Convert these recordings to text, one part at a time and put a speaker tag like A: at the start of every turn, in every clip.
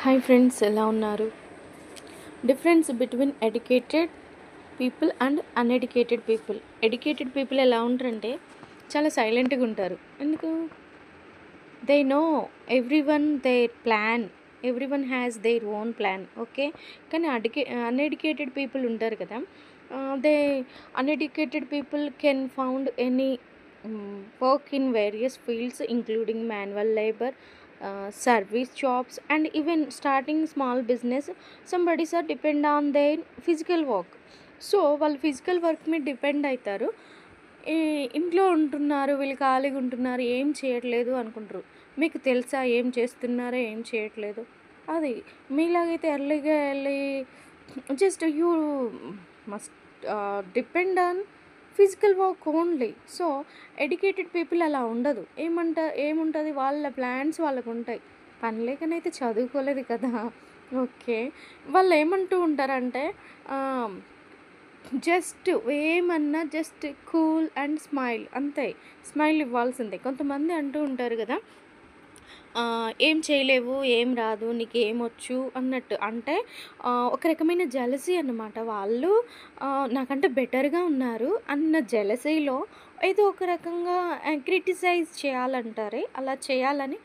A: Hi friends, ఎలా ఉన్నారు? Difference between educated people and uneducated people. Educated people ఎలా ఉంటారంటే చాలా సైలెంట్గా ఉంటారు. ఎందుకు? They know every one their plan, every one has their own plan. Okay, కానీ అన్ఎడ్యుకేటెడ్ పీపుల్ ఉంటారు కదా, they uneducated people can found any work in various fields including manual labour, service jobs, and even starting small business. Somebody's are depend on their physical work. So వాళ్ళు physical work మీద depend అవుతారు. ఈ ఇంట్లో ఉంటున్నారు, వీళ్ళు ఖాళీగా ఉంటున్నారు, ఏం చేయట్లేదు అనుకుంటారు. మీకు తెలుసా ఏం చేస్తున్నారో ఏం చేయట్లేదు? అది మీలాగైతే ఎర్లీగా వెళ్ళి just you must depend on physical work only. So educated people అలా ఉండదు. ఏముంటుంది, వాళ్ళ ప్లాన్స్ వాళ్ళకు ఉంటాయి. పని లేకనైతే చదువుకోలేదు కదా. ఓకే, వాళ్ళు ఏమంటూ ఉంటారంటే జస్ట్ ఏమన్నా జస్ట్ కూల్ అండ్ స్మైల్, అంతే. స్మైల్ ఇవ్వాల్సిందే. కొంతమంది అంటూ ఉంటారు కదా, ఏం చేయలేవు, ఏం రాదు, నీకు ఏమొచ్చు అన్నట్టు. అంటే ఒక రకమైన జెలసీ అన్నమాట. వాళ్ళు నాకంటే బెటర్గా ఉన్నారు అన్న జెలసీలో ఏదో ఒక రకంగా క్రిటిసైజ్ చేయాలంటారే, అలా చేయాలని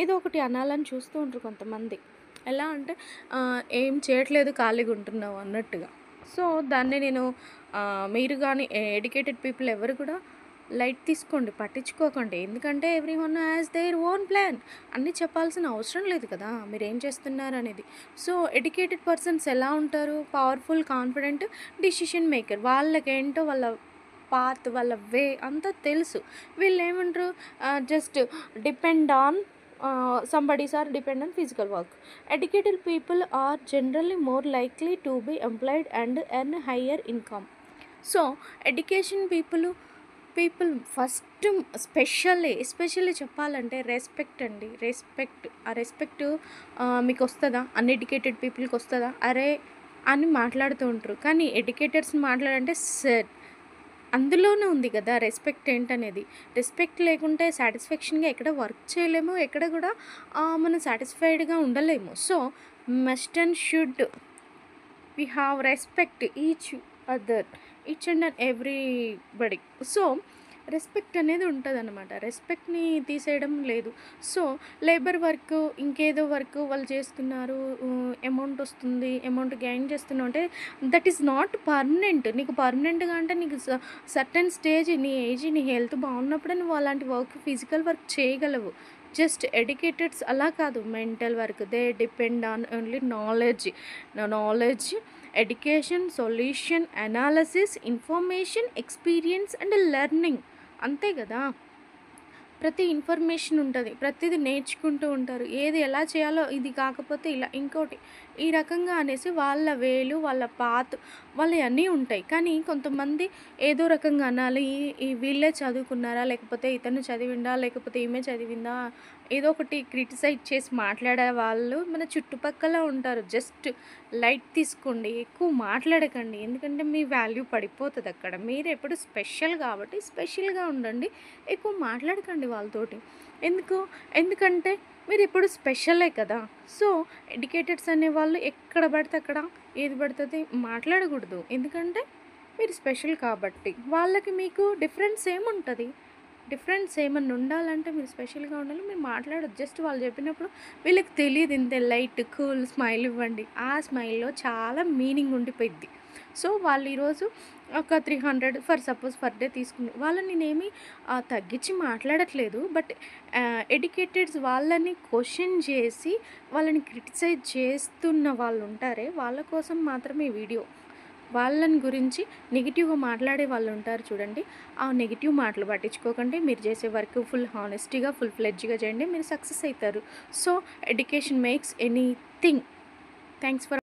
A: ఏదో ఒకటి అనాలని చూస్తూ ఉంటారు కొంతమంది. ఎలా అంటే ఏం చేయట్లేదు, ఖాళీగా ఉంటున్నావు అన్నట్టుగా. సో దాన్ని నేను మీరు కానీ ఎడ్యుకేటెడ్ పీపుల్ ఎవరు కూడా లైట్ తీసుకోండి, పట్టించుకోకండి. ఎందుకంటే every one has their own plan. అన్నీ చెప్పాల్సిన అవసరం లేదు కదా మీరు ఏం చేస్తున్నారు అనేది. సో ఎడ్యుకేటెడ్ పర్సన్స్ ఎలా ఉంటారు? Powerful, confident, decision maker. వాళ్ళకేంటో వాళ్ళ పాత్, వాళ్ళ వే అంతా తెలుసు. వీళ్ళు ఏమంటారు, just depend on somebody's are depend on physical work. Educated people are generally more likely to be employed and earn higher income. So education people first especially చెప్పాలంటే respect అండి. ఆ రెస్పెక్ట్ మీకు వస్తుందా? అన్ఎడ్యుకేటెడ్ పీపుల్కి వస్తుందా? అరే అని మాట్లాడుతూ ఉంటారు. కానీ ఎడ్యుకేటెడ్స్ని మాట్లాడంటే సార్, అందులోనే ఉంది కదా రెస్పెక్ట్ ఏంటనేది. రెస్పెక్ట్ లేకుంటే సాటిస్ఫాక్షన్గా ఎక్కడ వర్క్ చేయలేము, ఎక్కడ కూడా మనం సాటిస్ఫైడ్గా ఉండలేము. So must and should we have respect each and everybody. So respect అనేది ఉంటుంది అనమాట. రెస్పెక్ట్ని తీసేయడం లేదు. సో లేబర్ వర్క్, ఇంకేదో వర్క్ వాళ్ళు చేస్తున్నారు, అమౌంట్ వస్తుంది, అమౌంట్ గెయిన్ చేస్తున్నావు అంటే దట్ ఈస్ నాట్ పర్మనెంట్. నీకు పర్మనెంట్గా అంటే నీకు సర్టెన్ స్టేజ్, నీ ఏజ్, నీ హెల్త్ బాగున్నప్పుడే నువ్వు అలాంటి వర్క్, ఫిజికల్ వర్క్ చేయగలవు. జస్ట్ ఎడ్యుకేటెడ్స్ అలా కాదు, mental work. They depend on only knowledge, education, solution, analysis, information, experience and learning. అంతే కదా. ప్రతి ఇన్ఫర్మేషన్ ఉంటుంది, ప్రతిదీ నేర్చుకుంటూ ఉంటారు. ఏది ఎలా చేయాలో, ఇది కాకపోతే ఇలా, ఇంకోటి ఈ రకంగా అనేసి వాళ్ళ వేలు, వాళ్ళ పాత్, వాళ్ళ అన్నీ ఉంటాయి. కానీ కొంతమంది ఏదో రకంగా అనాలి, ఈ వీళ్ళే చదువుకున్నారా, లేకపోతే ఇతను చదివిందా, లేకపోతే ఈమె చదివిందా, ఏదో ఒకటి క్రిటిసైజ్ చేసి మాట్లాడే వాళ్ళు మన చుట్టుపక్కల ఉంటారు. జస్ట్ లైట్ తీసుకోండి, ఎక్కువ మాట్లాడకండి. ఎందుకంటే మీ వాల్యూ పడిపోతుంది అక్కడ. మీరు ఎప్పుడు స్పెషల్ కాబట్టి స్పెషల్గా ఉండండి, ఎక్కువ మాట్లాడకండి వాళ్ళతోటి. ఎందుకంటే మీరు ఎప్పుడు స్పెషలే కదా. సో ఎడ్యుకేటెడ్స్ అనేవాళ్ళు ఎక్కడ పడితే అక్కడ, ఏది పడుతుంది మాట్లాడకూడదు. ఎందుకంటే మీరు స్పెషల్ కాబట్టి. వాళ్ళకి మీకు డిఫరెన్స్ ఏముంటుంది? డిఫరెన్స్ ఏమన్నా ఉండాలంటే మీరు స్పెషల్గా ఉండాలి, మీరు మాట్లాడదు. జస్ట్ వాళ్ళు చెప్పినప్పుడు వీళ్ళకి తెలియదు, ఇంతే లైట్ కూల్ స్మైల్ ఇవ్వండి. ఆ స్మైల్లో చాలా మీనింగ్ ఉండిపోయింది. సో వాళ్ళు ఈరోజు ఒక 300 ఫర్ డే తీసుకున్నారు. వాళ్ళని నేనేమి తగ్గించి మాట్లాడట్లేదు. బట్ ఎడ్యుకేటెడ్స్ వాళ్ళని క్వశ్చన్ చేసి వాళ్ళని క్రిటిసైజ్ చేస్తున్న వాళ్ళు ఉంటారే, వాళ్ళ కోసం మాత్రమే ఈ వీడియో. వాళ్ళని గురించి నెగిటివ్గా మాట్లాడే వాళ్ళు ఉంటారు చూడండి, ఆ నెగిటివ్ మాటలు పట్టించుకోకండి. మీరు చేసే వర్క్ ఫుల్ హానెస్టీగా, ఫుల్ ఫ్లెడ్జ్గా చేయండి, మీరు సక్సెస్ అవుతారు. So education makes anything. Thanks for